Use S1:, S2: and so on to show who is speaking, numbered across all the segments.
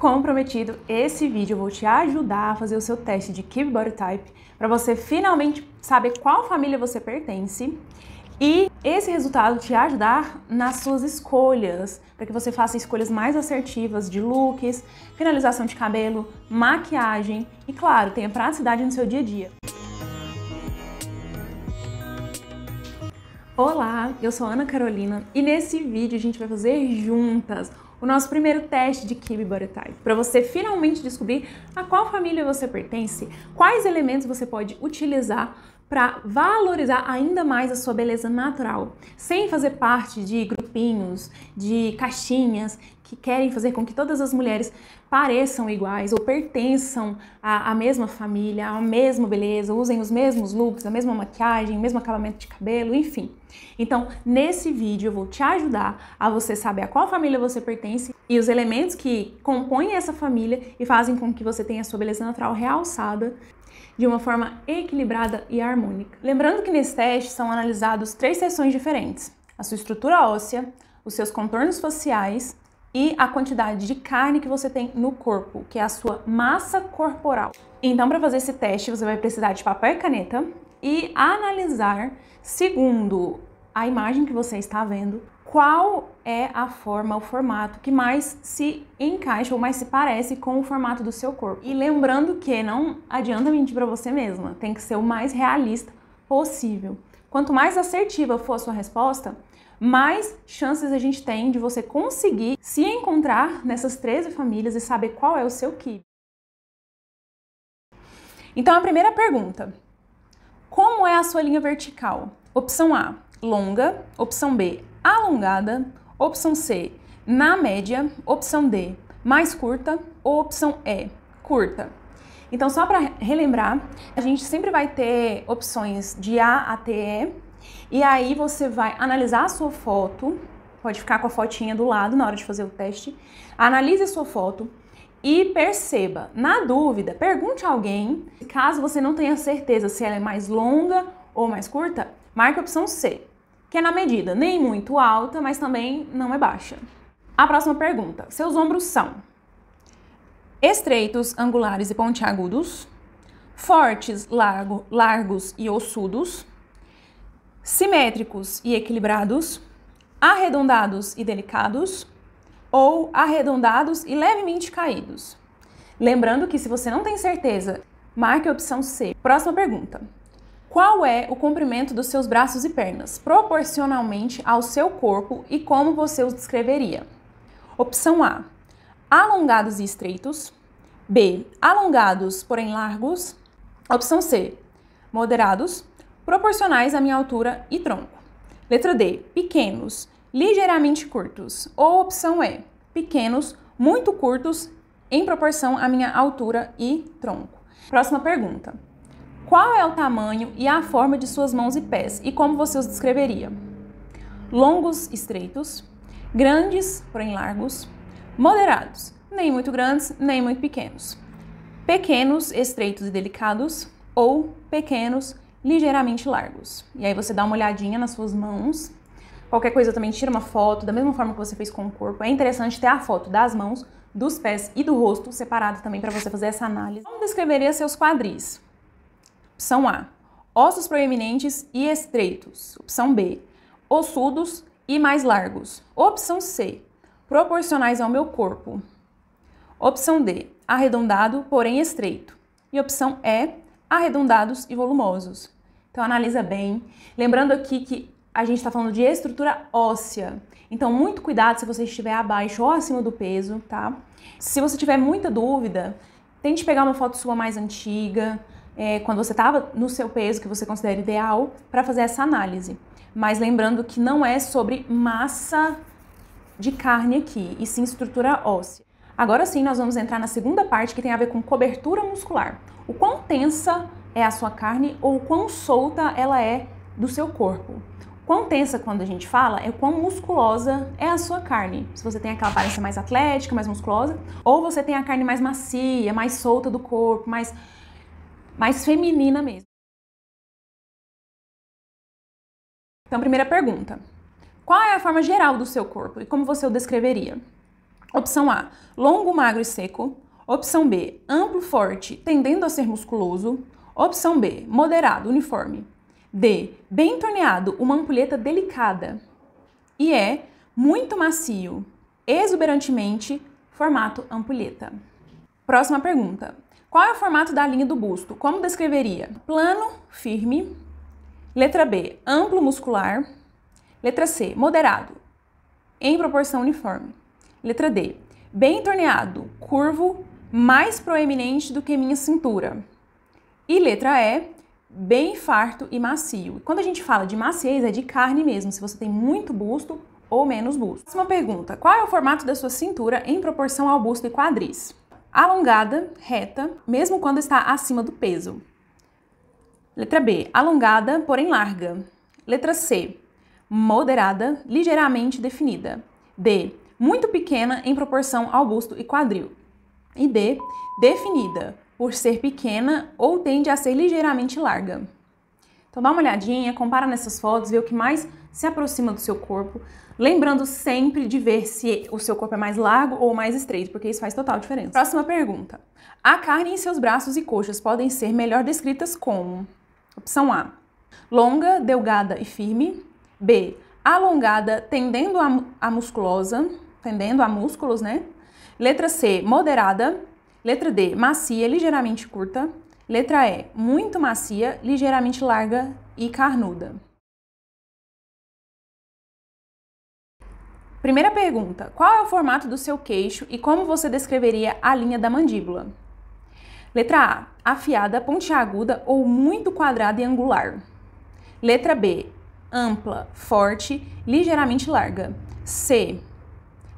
S1: Como prometido, esse vídeo eu vou te ajudar a fazer o seu teste de Keep Body Type para você finalmente saber qual família você pertence e esse resultado te ajudar nas suas escolhas, para que você faça escolhas mais assertivas de looks, finalização de cabelo, maquiagem e, claro, tenha praticidade no seu dia a dia. Olá, eu sou a Ana Carolina e nesse vídeo a gente vai fazer juntas o nosso primeiro teste de Keep Body Type, para você finalmente descobrir a qual família você pertence, quais elementos você pode utilizar para valorizar ainda mais a sua beleza natural, sem fazer parte de grupinhos, de caixinhas que querem fazer com que todas as mulheres pareçam iguais ou pertençam à mesma família, à mesma beleza, usem os mesmos looks, a mesma maquiagem, o mesmo acabamento de cabelo, enfim. Então, nesse vídeo eu vou te ajudar a você saber a qual família você pertence e os elementos que compõem essa família e fazem com que você tenha a sua beleza natural realçada de uma forma equilibrada e harmônica. Lembrando que nesse teste são analisados 3 seções diferentes: a sua estrutura óssea, os seus contornos faciais e a quantidade de carne que você tem no corpo, que é a sua massa corporal. Então, para fazer esse teste, você vai precisar de papel e caneta e analisar, segundo a imagem que você está vendo, qual é a forma, o formato que mais se encaixa ou mais se parece com o formato do seu corpo. E lembrando que não adianta mentir para você mesma, tem que ser o mais realista possível. Quanto mais assertiva for a sua resposta, mais chances a gente tem de você conseguir se encontrar nessas 13 famílias e saber qual é o seu Keep. Então, a primeira pergunta: como é a sua linha vertical? Opção A, longa. Opção B, alongada. Opção C, na média. Opção D, mais curta. Ou opção E, curta. Então, só para relembrar, a gente sempre vai ter opções de A até E. E aí você vai analisar a sua foto, pode ficar com a fotinha do lado na hora de fazer o teste. Analise a sua foto e perceba. Na dúvida, pergunte a alguém. Caso você não tenha certeza se ela é mais longa ou mais curta, marque a opção C, que é na medida, nem muito alta, mas também não é baixa. A próxima pergunta: seus ombros são estreitos, angulares e pontiagudos, fortes, largos e ossudos, simétricos e equilibrados, arredondados e delicados, ou arredondados e levemente caídos? Lembrando que, se você não tem certeza, marque a opção C. Próxima pergunta: qual é o comprimento dos seus braços e pernas, proporcionalmente ao seu corpo, e como você os descreveria? Opção A, alongados e estreitos. B, alongados, porém largos. Opção C, moderados, proporcionais à minha altura e tronco. Letra D, pequenos, ligeiramente curtos. Ou opção E, pequenos, muito curtos, em proporção à minha altura e tronco. Próxima pergunta: qual é o tamanho e a forma de suas mãos e pés e como você os descreveria? Longos, estreitos, grandes, porém largos, moderados, nem muito grandes, nem muito pequenos, pequenos, estreitos e delicados, ou pequenos, ligeiramente largos. E aí você dá uma olhadinha nas suas mãos. Qualquer coisa também tira uma foto, da mesma forma que você fez com o corpo. É interessante ter a foto das mãos, dos pés e do rosto separado também para você fazer essa análise. Como descreveria seus quadris? Opção A, ossos proeminentes e estreitos. Opção B, ossudos e mais largos. Opção C, proporcionais ao meu corpo. Opção D, arredondado, porém estreito. E opção E, arredondados e volumosos. Então analisa bem. Lembrando aqui que a gente está falando de estrutura óssea. Então muito cuidado se você estiver abaixo ou acima do peso, tá? Se você tiver muita dúvida, tente pegar uma foto sua mais antiga, quando você estava no seu peso, que você considera ideal, para fazer essa análise. Mas lembrando que não é sobre massa de carne aqui, e sim estrutura óssea. Agora sim, nós vamos entrar na segunda parte, que tem a ver com cobertura muscular. O quão tensa é a sua carne ou o quão solta ela é do seu corpo. Quão tensa, quando a gente fala, é quão musculosa é a sua carne. Se você tem aquela aparência mais atlética, mais musculosa, ou você tem a carne mais macia, mais solta do corpo, mais feminina mesmo. Então, primeira pergunta: qual é a forma geral do seu corpo e como você o descreveria? Opção A, longo, magro e seco. Opção B, amplo, forte, tendendo a ser musculoso. Opção B, moderado, uniforme. D, bem torneado, uma ampulheta delicada. E E, muito macio, exuberantemente, formato ampulheta. Próxima pergunta. Qual é o formato da linha do busto? Como descreveria? Plano, firme. Letra B, amplo, muscular. Letra C, moderado, em proporção uniforme. Letra D, bem torneado, curvo, mais proeminente do que minha cintura. E letra E, bem farto e macio. Quando a gente fala de maciez, é de carne mesmo, se você tem muito busto ou menos busto. Próxima pergunta. Qual é o formato da sua cintura em proporção ao busto e quadris? Alongada, reta, mesmo quando está acima do peso. Letra B, alongada, porém larga. Letra C, moderada, ligeiramente definida. D, muito pequena em proporção ao busto e quadril. E D, definida, por ser pequena ou tende a ser ligeiramente larga. Então dá uma olhadinha, compara nessas fotos, vê o que mais se aproxima do seu corpo, lembrando sempre de ver se o seu corpo é mais largo ou mais estreito, porque isso faz total diferença. Próxima pergunta. A carne em seus braços e coxas podem ser melhor descritas como? Opção A, longa, delgada e firme. B, alongada, tendendo a musculosa, tendendo a músculos, né? Letra C, moderada. Letra D, macia, ligeiramente curta. Letra E, muito macia, ligeiramente larga e carnuda. Primeira pergunta. Qual é o formato do seu queixo e como você descreveria a linha da mandíbula? Letra A, afiada, pontiaguda ou muito quadrada e angular. Letra B, ampla, forte, ligeiramente larga. C,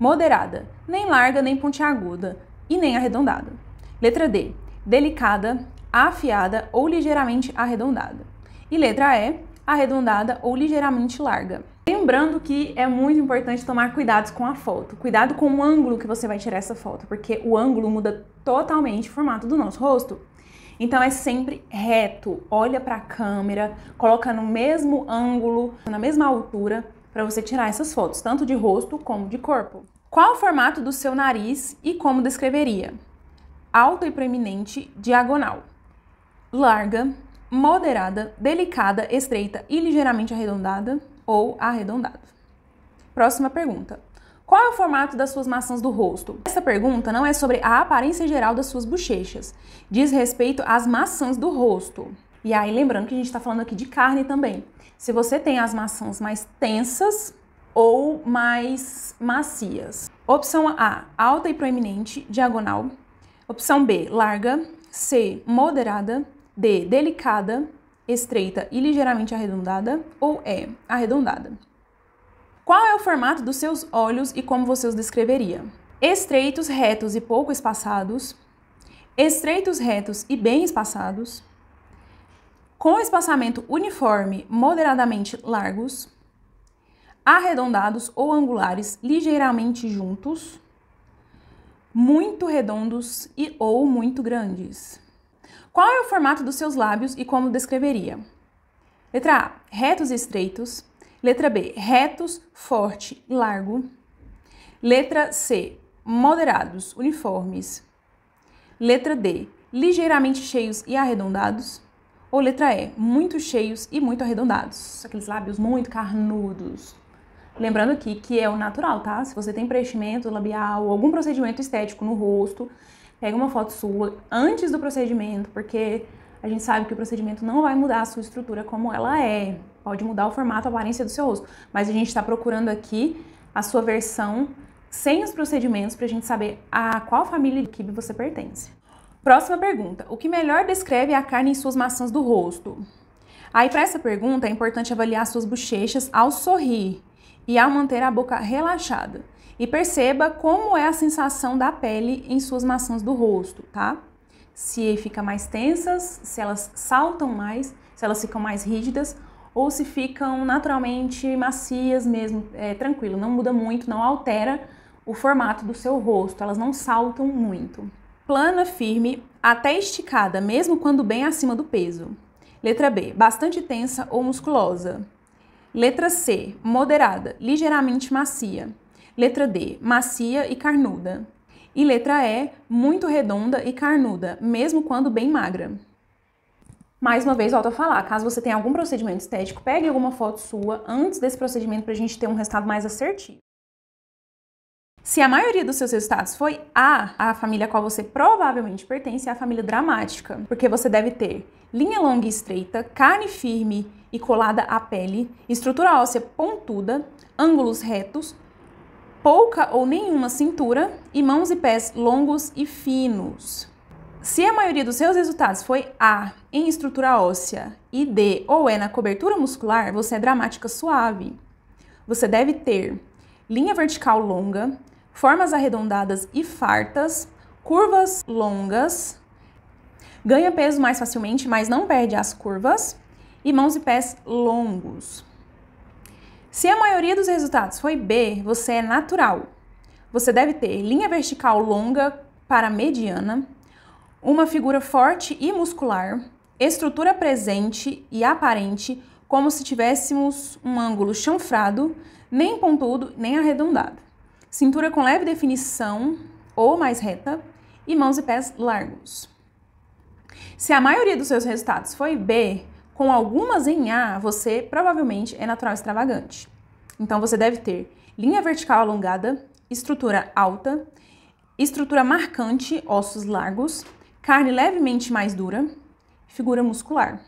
S1: moderada, nem larga nem pontiaguda e nem arredondada. Letra D, delicada, afiada ou ligeiramente arredondada. E letra E, arredondada ou ligeiramente larga. Lembrando que é muito importante tomar cuidados com a foto. Cuidado com o ângulo que você vai tirar essa foto, porque o ângulo muda totalmente o formato do nosso rosto. Então é sempre reto, olha para a câmera, coloca no mesmo ângulo, na mesma altura, para você tirar essas fotos, tanto de rosto como de corpo. Qual o formato do seu nariz e como descreveria? Alto e proeminente, diagonal. Larga, moderada, delicada, estreita e ligeiramente arredondada ou arredondada. Próxima pergunta. Qual é o formato das suas maçãs do rosto? Essa pergunta não é sobre a aparência geral das suas bochechas, diz respeito às maçãs do rosto. E aí, lembrando que a gente está falando aqui de carne também. Se você tem as maçãs mais tensas ou mais macias. Opção A, alta e proeminente, diagonal. Opção B, larga. C, moderada. D, delicada, estreita e ligeiramente arredondada. Ou E, arredondada. Qual é o formato dos seus olhos e como você os descreveria? Estreitos, retos e pouco espaçados. Estreitos, retos e bem espaçados. Com espaçamento uniforme, moderadamente largos. Arredondados ou angulares, ligeiramente juntos. Muito redondos e ou muito grandes. Qual é o formato dos seus lábios e como descreveria? Letra A, retos e estreitos. Letra B, retos, forte e largo. Letra C, moderados, uniformes. Letra D, ligeiramente cheios e arredondados. Ou letra E, muito cheios e muito arredondados. Aqueles lábios muito carnudos. Lembrando aqui que é o natural, tá? Se você tem preenchimento labial ou algum procedimento estético no rosto, pega uma foto sua antes do procedimento, porque a gente sabe que o procedimento não vai mudar a sua estrutura como ela é. Pode mudar o formato, a aparência do seu rosto. Mas a gente está procurando aqui a sua versão sem os procedimentos para a gente saber a qual família de quibe você pertence. Próxima pergunta. O que melhor descreve a carne em suas maçãs do rosto? Aí, para essa pergunta, é importante avaliar suas bochechas ao sorrir e ao manter a boca relaxada. E perceba como é a sensação da pele em suas maçãs do rosto, tá? Se fica mais tensas, se elas saltam mais, se elas ficam mais rígidas ou se ficam naturalmente macias mesmo, tranquilo, não muda muito, não altera o formato do seu rosto, elas não saltam muito. Plana, firme, até esticada, mesmo quando bem acima do peso. Letra B, bastante tensa ou musculosa. Letra C, moderada, ligeiramente macia. Letra D, macia e carnuda. E letra E, muito redonda e carnuda, mesmo quando bem magra. Mais uma vez, volto a falar, caso você tenha algum procedimento estético, pegue alguma foto sua antes desse procedimento para a gente ter um resultado mais assertivo. Se a maioria dos seus resultados foi a família a qual você provavelmente pertence é a família dramática, porque você deve ter linha longa e estreita, carne firme e colada à pele, estrutura óssea pontuda, ângulos retos, pouca ou nenhuma cintura e mãos e pés longos e finos. Se a maioria dos seus resultados foi A em estrutura óssea e D ou E na cobertura muscular, você é dramática suave. Você deve ter linha vertical longa, formas arredondadas e fartas, curvas longas, ganha peso mais facilmente, mas não perde as curvas, e mãos e pés longos. Se a maioria dos resultados foi B, você é natural. Você deve ter linha vertical longa para mediana, uma figura forte e muscular, estrutura presente e aparente, como se tivéssemos um ângulo chanfrado, nem pontudo, nem arredondado. Cintura com leve definição ou mais reta e mãos e pés largos. Se a maioria dos seus resultados foi B, com algumas em A, você provavelmente é natural extravagante. Então você deve ter linha vertical alongada, estrutura alta, estrutura marcante, ossos largos, carne levemente mais dura, figura muscular.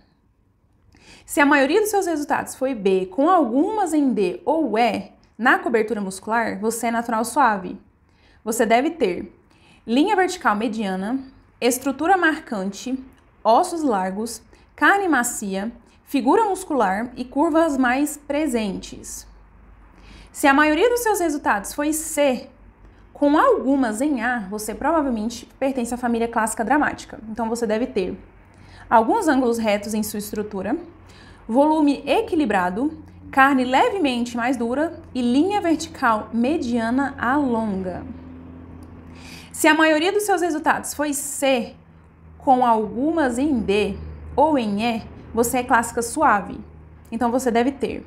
S1: Se a maioria dos seus resultados foi B, com algumas em D ou E, na cobertura muscular, você é natural suave. Você deve ter linha vertical mediana, estrutura marcante, ossos largos, carne macia, figura muscular e curvas mais presentes. Se a maioria dos seus resultados foi C, com algumas em A, você provavelmente pertence à família clássica dramática. Então você deve ter alguns ângulos retos em sua estrutura, volume equilibrado, carne levemente mais dura e linha vertical mediana a longa. Se a maioria dos seus resultados foi C, com algumas em D ou em E, você é clássica suave. Então você deve ter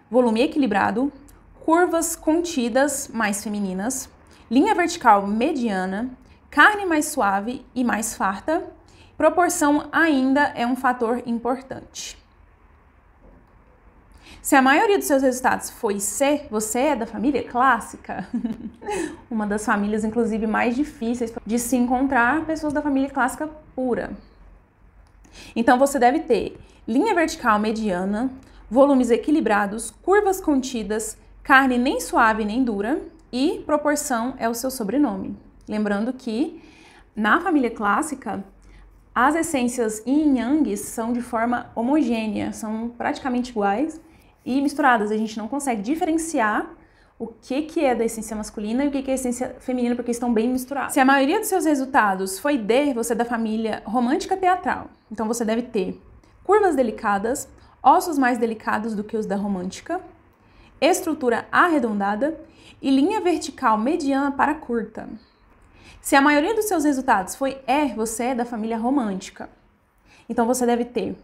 S1: volume equilibrado, curvas contidas mais femininas, linha vertical mediana, carne mais suave e mais farta. Proporção ainda é um fator importante. Se a maioria dos seus resultados foi C, você é da família clássica. Uma das famílias, inclusive, mais difíceis de se encontrar pessoas da família clássica pura. Então, você deve ter linha vertical mediana, volumes equilibrados, curvas contidas, carne nem suave nem dura e proporção é o seu sobrenome. Lembrando que, na família clássica, as essências yin e yang são de forma homogênea, são praticamente iguais e misturadas. A gente não consegue diferenciar o que é da essência masculina e o que é da essência feminina, porque estão bem misturados. Se a maioria dos seus resultados foi D, você é da família romântica teatral. Então você deve ter curvas delicadas, ossos mais delicados do que os da romântica, estrutura arredondada e linha vertical mediana para curta. Se a maioria dos seus resultados foi E, você é da família romântica. Então você deve ter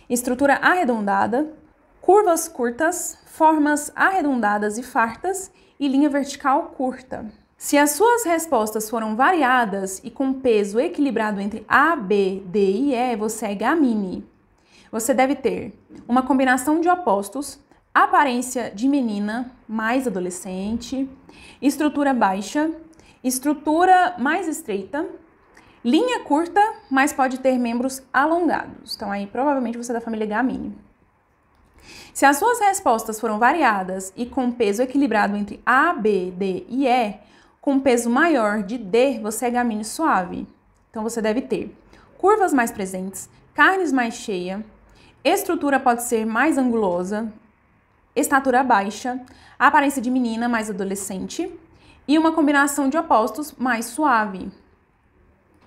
S1: estrutura arredondada, curvas curtas, formas arredondadas e fartas e linha vertical curta. Se as suas respostas foram variadas e com peso equilibrado entre A, B, D e E, você é gamine. Você deve ter uma combinação de opostos, aparência de menina mais adolescente, estrutura baixa, estrutura mais estreita, linha curta, mas pode ter membros alongados. Então aí provavelmente você é da família gamine. Se as suas respostas foram variadas e com peso equilibrado entre A, B, D e E, com peso maior de D, você é gamine suave. Então você deve ter curvas mais presentes, carnes mais cheia, estrutura pode ser mais angulosa, estatura baixa, aparência de menina mais adolescente e uma combinação de opostos mais suave.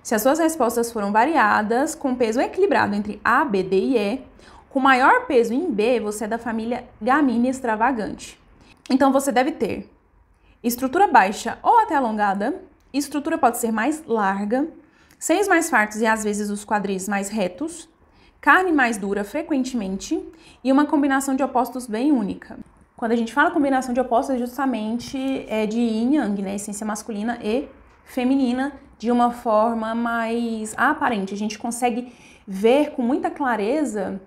S1: Se as suas respostas foram variadas, com peso equilibrado entre A, B, D e E, com maior peso em B, você é da família gamine extravagante. Então você deve ter estrutura baixa ou até alongada, estrutura pode ser mais larga, seios mais fartos e às vezes os quadris mais retos, carne mais dura frequentemente e uma combinação de opostos bem única. Quando a gente fala combinação de opostos, justamente é de yin e yang, né? Essência masculina e feminina, de uma forma mais aparente. A gente consegue ver com muita clareza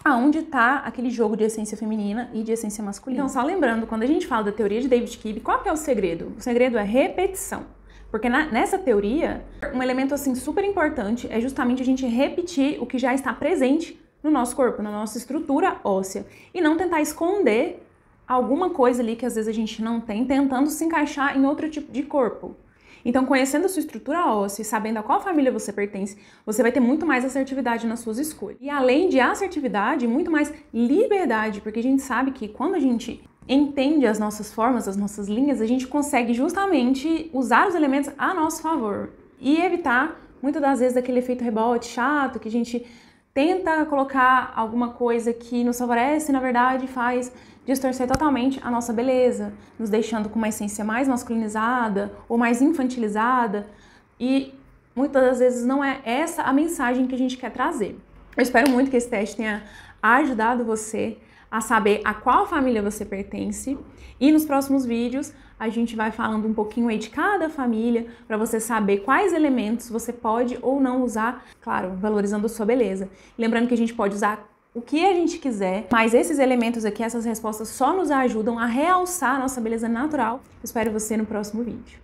S1: aonde está aquele jogo de essência feminina e de essência masculina. Então, só lembrando, quando a gente fala da teoria de David Kibb, qual que é o segredo? O segredo é repetição. Porque nessa teoria, um elemento assim super importante é justamente a gente repetir o que já está presente no nosso corpo, na nossa estrutura óssea, e não tentar esconder alguma coisa ali que às vezes a gente não tem, tentando se encaixar em outro tipo de corpo. Então, conhecendo a sua estrutura óssea e sabendo a qual família você pertence, você vai ter muito mais assertividade nas suas escolhas. E além de assertividade, muito mais liberdade, porque a gente sabe que quando a gente entende as nossas formas, as nossas linhas, a gente consegue justamente usar os elementos a nosso favor e evitar, muitas das vezes, aquele efeito rebote chato, que a gente tenta colocar alguma coisa que nos favorece e, na verdade, faz distorcer totalmente a nossa beleza, nos deixando com uma essência mais masculinizada ou mais infantilizada, e muitas das vezes não é essa a mensagem que a gente quer trazer. Eu espero muito que esse teste tenha ajudado você a saber a qual família você pertence, e nos próximos vídeos a gente vai falando um pouquinho aí de cada família para você saber quais elementos você pode ou não usar, claro, valorizando a sua beleza. Lembrando que a gente pode usar o que a gente quiser, mas esses elementos aqui, essas respostas só nos ajudam a realçar a nossa beleza natural. Espero você no próximo vídeo.